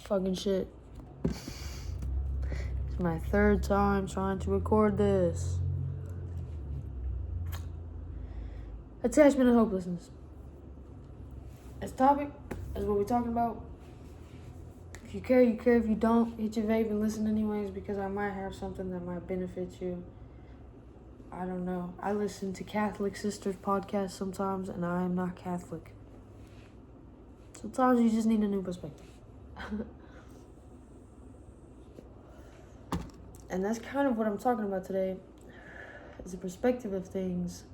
Fucking shit. It's my third time trying to record this. Attachment and hopelessness. As topic, is what we're talking about. If you care, you care. If you don't, hit your vape and listen anyways, because I might have something that might benefit you. I don't know. I listen to Catholic sisters' podcasts sometimes, and I am not Catholic. Sometimes you just need a new perspective. And that's kind of what I'm talking about today, is the perspective of things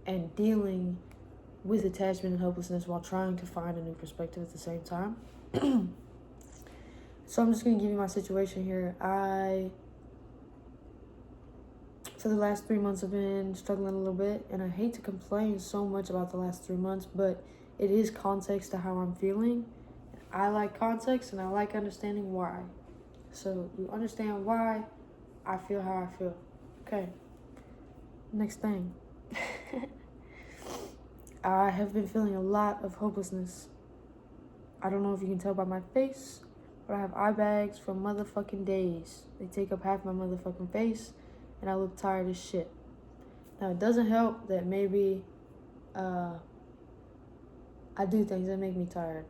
and dealing with attachment and hopelessness while trying to find a new perspective at the same time. So I'm just going to give you my situation here. For the last 3 months, I've been struggling a little bit, and I hate to complain so much about the last 3 months, but it is context to how I'm feeling. I like context, and I like understanding why. So you understand why I feel how I feel. Okay. Next thing. I have been feeling a lot of hopelessness. I don't know if you can tell by my face, but I have eye bags for motherfucking days. They take up half my motherfucking face, and I look tired as shit. Now, it doesn't help that maybe I do things that make me tired.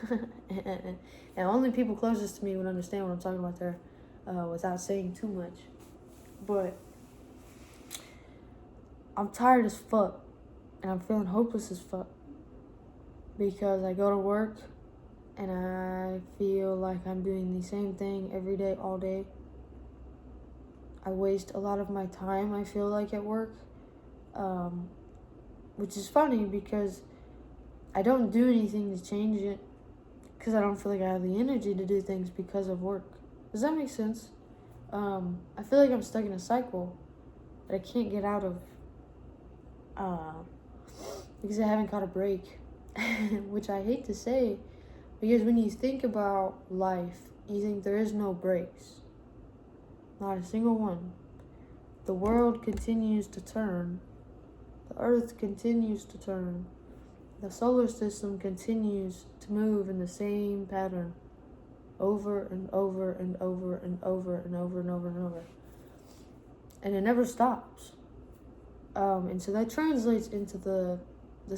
and only people closest to me would understand what I'm talking about there without saying too much. But I'm tired as fuck, and I'm feeling hopeless as fuck because I go to work and I feel like I'm doing the same thing every day, all day. I waste a lot of my time, I feel like, at work, which is funny because I don't do anything to change it because I don't feel like I have the energy to do things because of work. Does that make sense? I feel like I'm stuck in a cycle that I can't get out of because I haven't caught a break, which I hate to say, because when you think about life, you think there is no breaks. Not a single one. The world continues to turn. The earth continues to turn. The solar system continues to move in the same pattern over and over and over and over and over and over and over. And it never stops. And so that translates into the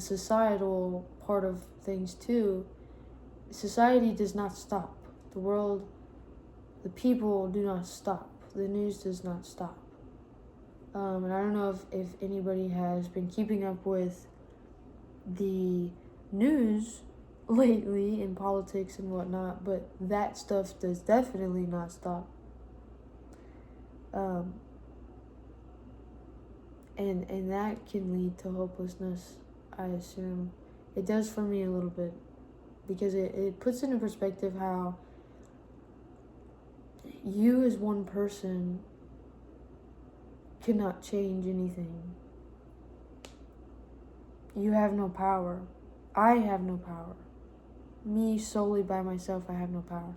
societal part of things too. Society does not stop. The world, the people do not stop. The news does not stop. And I don't know if anybody has been keeping up with the news lately in politics and whatnot, but that stuff does definitely not stop. And that can lead to hopelessness, I assume. It does for me a little bit, because it puts into perspective how you as one person cannot change anything. You have no power. I have no power. Me solely by myself, I have no power.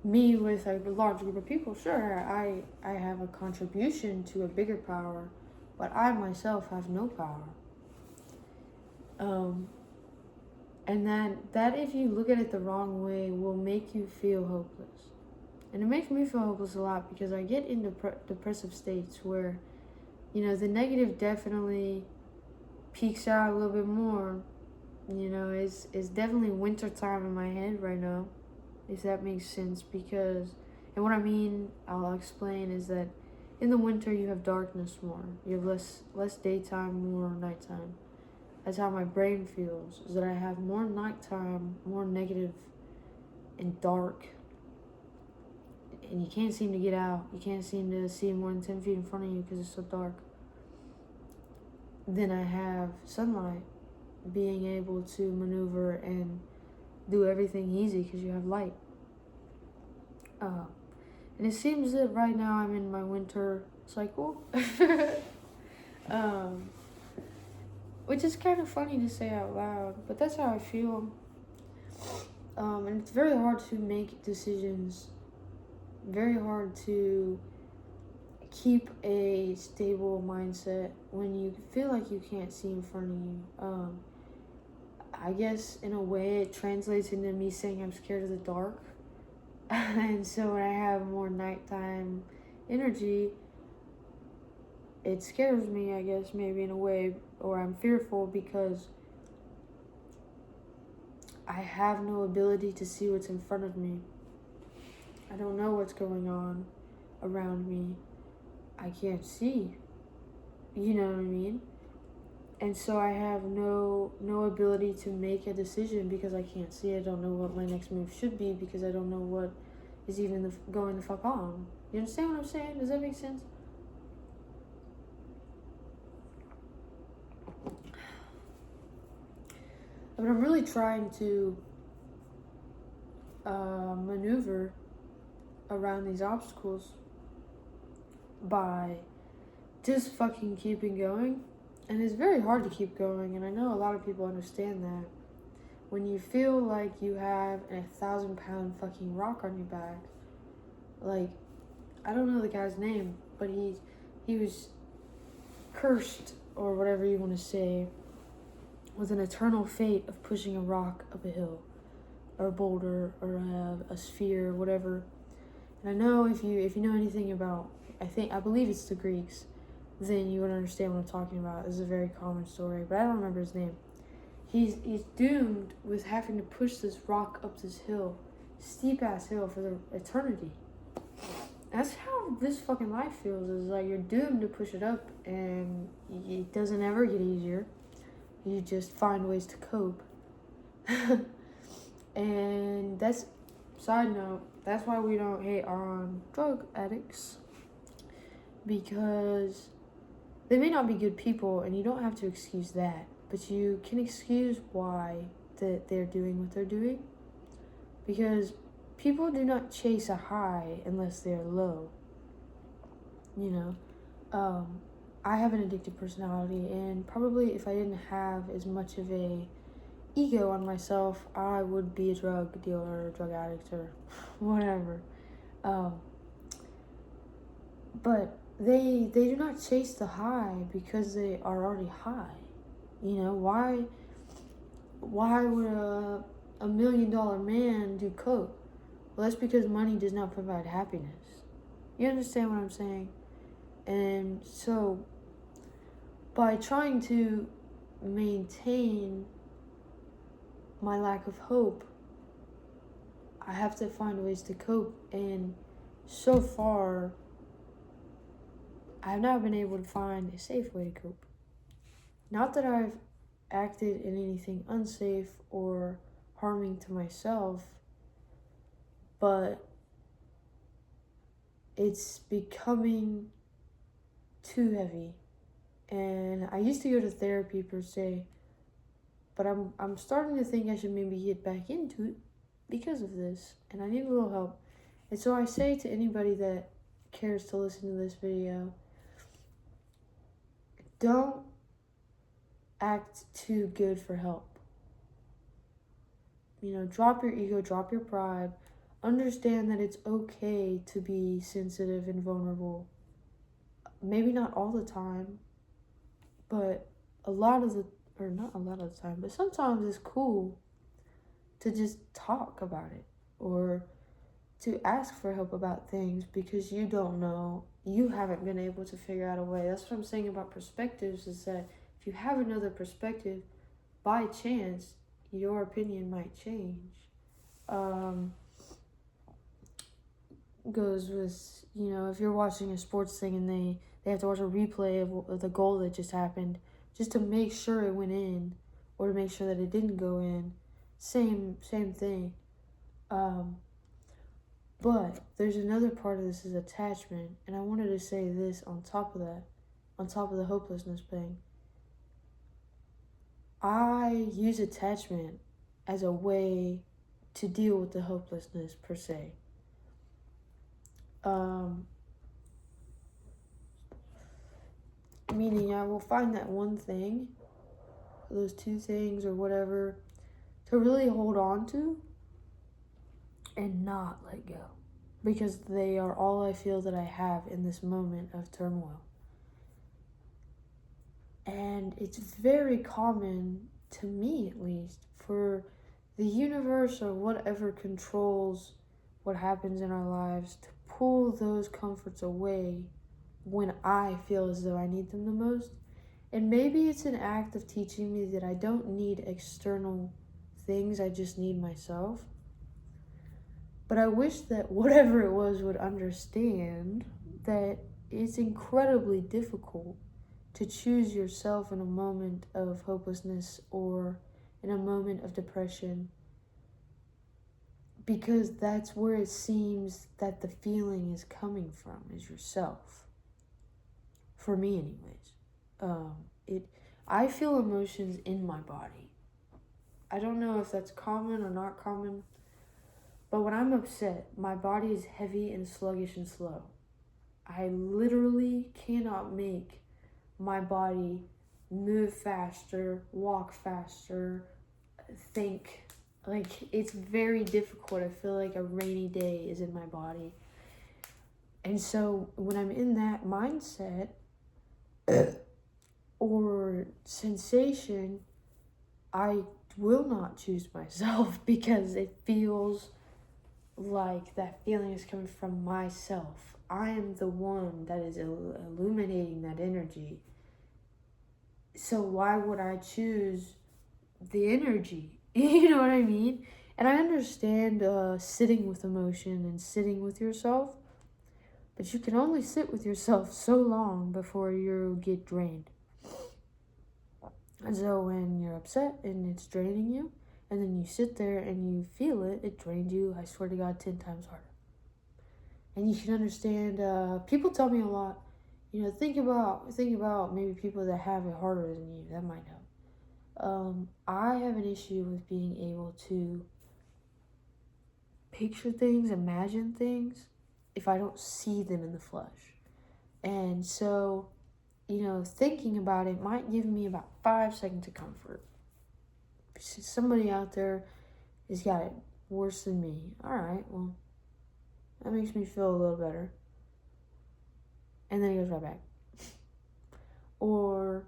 Me with a large group of people, sure, I have a contribution to a bigger power, but I myself have no power. And that if you look at it the wrong way will make you feel hopeless. And it makes me feel hopeless a lot because I get into depressive states where, the negative definitely peaks out a little bit more. It's definitely winter time in my head right now, if that makes sense. And what I mean, I'll explain, is that in the winter you have darkness more. You have less daytime, more nighttime. That's how my brain feels, is that I have more nighttime, more negative and dark. And you can't seem to get out. You can't seem to see more than 10 feet in front of you because it's so dark. Then I have sunlight, being able to maneuver and do everything easy because you have light. And it seems that right now I'm in my winter cycle. Which is kind of funny to say out loud, but that's how I feel. And it's very hard to make decisions, very hard to keep a stable mindset when you feel like you can't see in front of you. I guess in a way it translates into me saying I'm scared of the dark, And so when I have more nighttime energy, it scares me, I guess, maybe in a way, or I'm fearful because I have no ability to see what's in front of me. I don't know what's going on around me. I can't see. You know what I mean? And so I have no ability to make a decision because I can't see. I don't know what my next move should be because I don't know what is even going the fuck on. You understand what I'm saying? Does that make sense? But I'm really trying to maneuver around these obstacles by just fucking keeping going. And it's very hard to keep going, and I know a lot of people understand that. When you feel like you have a 1,000-pound fucking rock on your back, like, I don't know the guy's name, but he was cursed, or whatever you want to say, with an eternal fate of pushing a rock up a hill, or a boulder, or a sphere, whatever. And I know if you know anything about, I believe it's the Greeks, then you would understand what I'm talking about. This is a very common story, but I don't remember his name. He's doomed with having to push this rock up this hill, steep ass hill, for the eternity. That's how this fucking life feels. Is like you're doomed to push it up, and it doesn't ever get easier. You just find ways to cope. And that's, side note, that's why we don't hate on drug addicts, because they may not be good people, and you don't have to excuse that, but you can excuse why that they're doing what they're doing, because people do not chase a high unless they're low. You know, I have an addictive personality, and probably if I didn't have as much of a ego on myself, I would be a drug dealer or a drug addict or whatever. But they do not chase the high because they are already high. You know, why would a $1 million man do coke? Well, that's because money does not provide happiness. You understand what I'm saying? And so by trying to maintain my lack of hope, I have to find ways to cope, and so far I've not been able to find a safe way to cope. Not that I've acted in anything unsafe or harming to myself, but it's becoming too heavy. And I used to go to therapy per se, but I'm starting to think I should maybe get back into it because of this, and I need a little help. And so I say to anybody that cares to listen to this video, don't act too good for help. You know, drop your ego, drop your pride. Understand that it's okay to be sensitive and vulnerable. Maybe not all the time, but not a lot of the time, but sometimes it's cool to just talk about it, or to ask for help about things, because you don't know, you haven't been able to figure out a way. That's what I'm saying about perspectives, is that if you have another perspective, by chance, your opinion might change. Goes with, you know, if you're watching a sports thing and they have to watch a replay of the goal that just happened, just to make sure it went in, or to make sure that it didn't go in. Same thing. But there's another part of this, is attachment, and I wanted to say this on top of that, on top of the hopelessness thing. I use attachment as a way to deal with the hopelessness per se. Meaning I will find that one thing, those two things or whatever, to really hold on to and not let go, because they are all I feel that I have in this moment of turmoil. And it's very common, to me at least, for the universe or whatever controls what happens in our lives to pull those comforts away when I feel as though I need them the most. And maybe it's an act of teaching me that I don't need external things, I just need myself. But I wish that whatever it was would understand that it's incredibly difficult to choose yourself in a moment of hopelessness or in a moment of depression, because that's where it seems that the feeling is coming from, is yourself. For me, anyways. I feel emotions in my body. I don't know if that's common or not common, but when I'm upset, my body is heavy and sluggish and slow. I literally cannot make my body move faster, walk faster, think. Like, it's very difficult. I feel like a rainy day is in my body. And so when I'm in that mindset or sensation, I will not choose myself because it feels like that feeling is coming from myself. I am the one that is illuminating that energy. So why would I choose the energy? You know what I mean? And I understand sitting with emotion and sitting with yourself, but you can only sit with yourself so long before you get drained. And so when you're upset and it's draining you, and then you sit there and you feel it, it drains you, I swear to God, 10 times harder. And you can understand, people tell me a lot, think about maybe people that have it harder than you, that might help. I have an issue with being able to picture things, imagine things, if I don't see them in the flesh. And so, thinking about it might give me about 5 seconds of comfort. Somebody out there has got it worse than me. All right, well, that makes me feel a little better. And then it goes right back. Or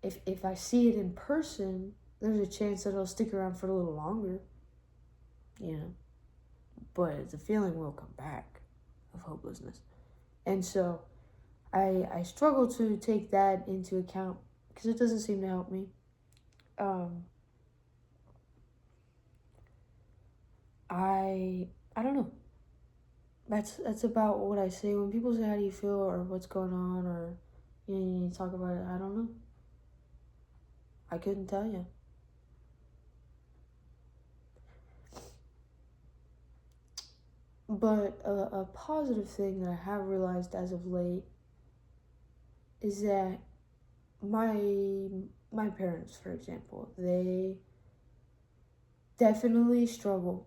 if I see it in person, there's a chance that it'll stick around for a little longer. But the feeling will come back of hopelessness. And so I struggle to take that into account because it doesn't seem to help me. I don't know. That's about what I say when people say, how do you feel, or what's going on, or you talk about it. I don't know. I couldn't tell you. But a positive thing that I have realized as of late is that my parents, for example, they definitely struggle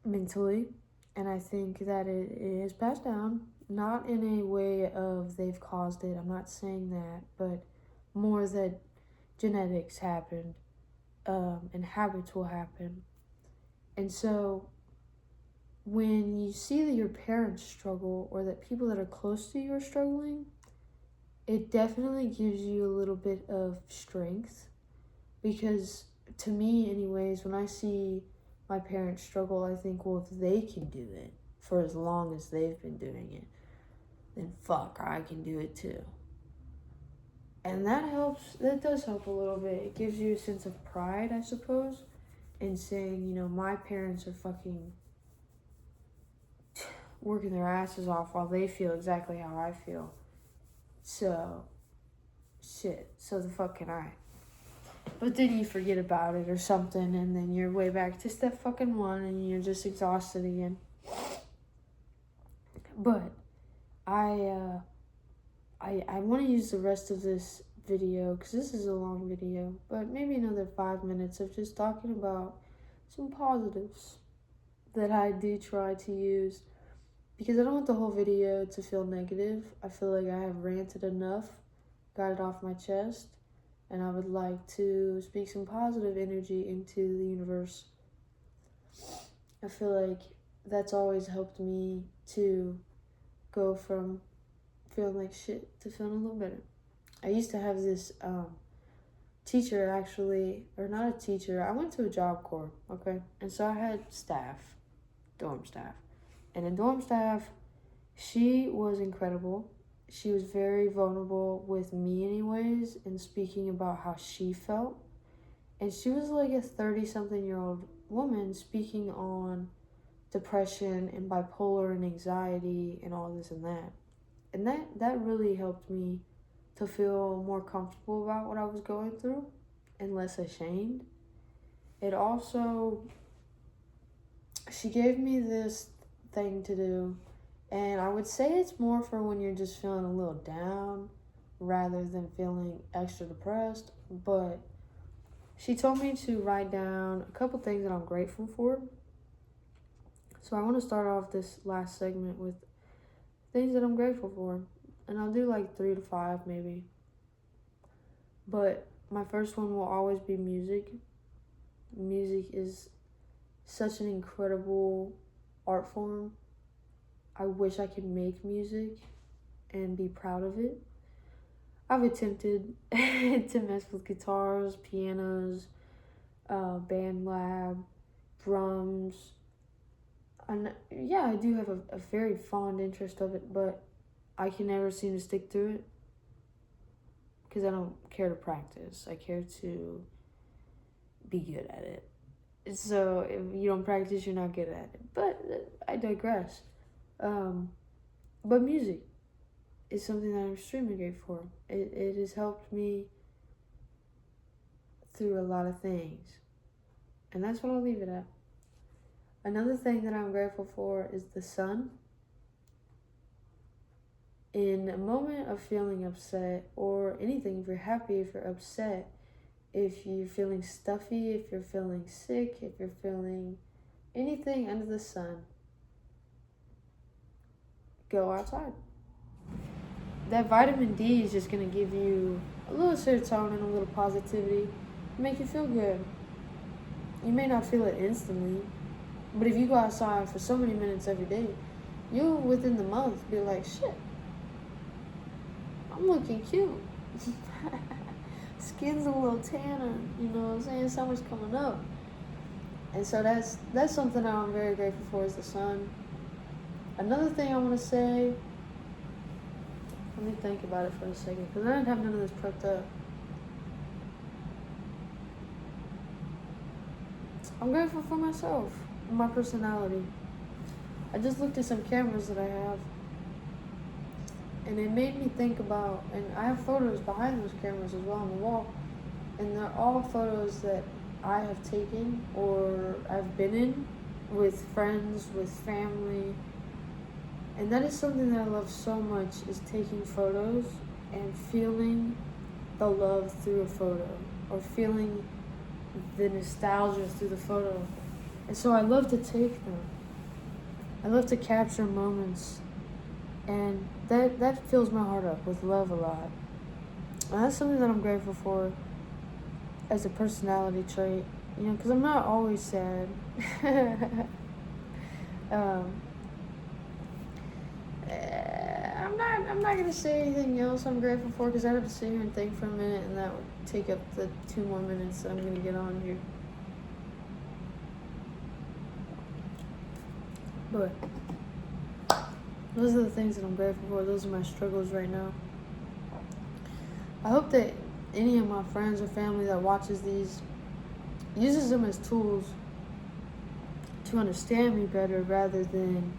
mentally, and I think that it is passed down, not in a way of they've caused it, I'm not saying that, but more that genetics happened, and habits will happen. And so when you see that your parents struggle, or that people that are close to you are struggling, it definitely gives you a little bit of strength. Because to me, anyways, when I see my parents struggle, I think, well, if they can do it for as long as they've been doing it, then fuck, I can do it too. And that helps. That does help a little bit. It gives you a sense of pride, I suppose, in saying, my parents are fucking working their asses off while they feel exactly how I feel. So, shit, so the fuck can I? But then you forget about it or something, and then you're way back to step fucking one, and you're just exhausted again. But I want to use the rest of this video, because this is a long video, but maybe another 5 minutes of just talking about some positives that I do try to use, because I don't want the whole video to feel negative. I feel like I have ranted enough, got it off my chest, and I would like to speak some positive energy into the universe. I feel like that's always helped me to go from feeling like shit to feeling a little better. I used to have this teacher, actually, or not a teacher. I went to a Job Corps, okay? And so I had staff. dorm staff. And the dorm staff, she was incredible. She was very vulnerable with me anyways, and speaking about how she felt. And she was like a 30-something-year-old woman speaking on depression and bipolar and anxiety and all this and that. And that really helped me to feel more comfortable about what I was going through and less ashamed. It also, she gave me this thing to do, and I would say it's more for when you're just feeling a little down rather than feeling extra depressed, but she told me to write down a couple things that I'm grateful for. So I want to start off this last segment with things that I'm grateful for, and I'll do like 3 to 5 maybe. But my first one will always be music. Music is such an incredible art form. I wish I could make music and be proud of it. I've attempted to mess with guitars, pianos, band lab, drums. And yeah, I do have a very fond interest of it, but I can never seem to stick through it because I don't care to practice. I care to be good at it. So if you don't practice, you're not good at it. But I digress. But music is something that I'm extremely grateful for. It has helped me through a lot of things. And that's what I'll leave it at. Another thing that I'm grateful for is the sun. In a moment of feeling upset or anything, if you're happy, if you're upset, if you're feeling stuffy, if you're feeling sick, if you're feeling anything under the sun, go outside. That vitamin D is just going to give you a little serotonin, a little positivity, make you feel good. You may not feel it instantly, but if you go outside for so many minutes every day, you'll within the month be like, shit, I'm looking cute. Skin's a little tanner, you know what I'm saying? Summer's coming up. And so that's something that I'm very grateful for is the sun. Another thing I want to say, let me think about it for a second, because I didn't have none of this prepped up. I'm grateful for myself, my personality. I just looked at some cameras that I have, and it made me think about, and I have photos behind those cameras as well on the wall, and they're all photos that I have taken or I've been in with friends, with family. And that is something that I love so much, is taking photos and feeling the love through a photo, or feeling the nostalgia through the photo. And so I love to take them. I love to capture moments, and that fills my heart up with love a lot. And that's something that I'm grateful for as a personality trait, you know, because I'm not always sad. I'm not gonna say anything else I'm grateful for, because I'd have to sit here and think for a minute, and that would take up the 2 more minutes that I'm gonna get on here. But those are the things that I'm grateful for. Those are my struggles right now. I hope that any of my friends or family that watches these uses them as tools to understand me better rather than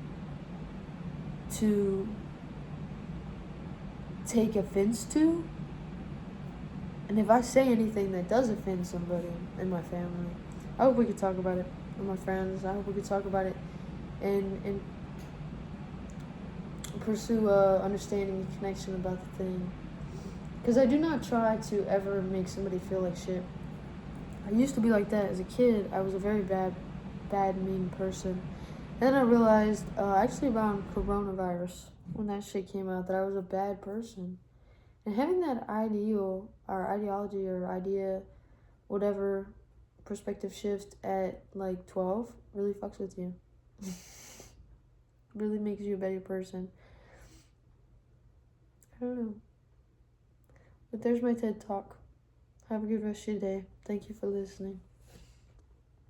to take offense to. And if I say anything that does offend somebody in my family, I hope we could talk about it with my friends. I hope we could talk about it and pursue understanding and connection about the thing. Because I do not try to ever make somebody feel like shit. I used to be like that as a kid. I was a very bad, mean person. And then I realized, actually around coronavirus, when that shit came out, that I was a bad person. And having that ideal, or ideology, or idea, whatever, perspective shift at like 12 really fucks with you. Really makes you a better person. I don't know. But there's my TED Talk. Have a good rest of your day. Thank you for listening.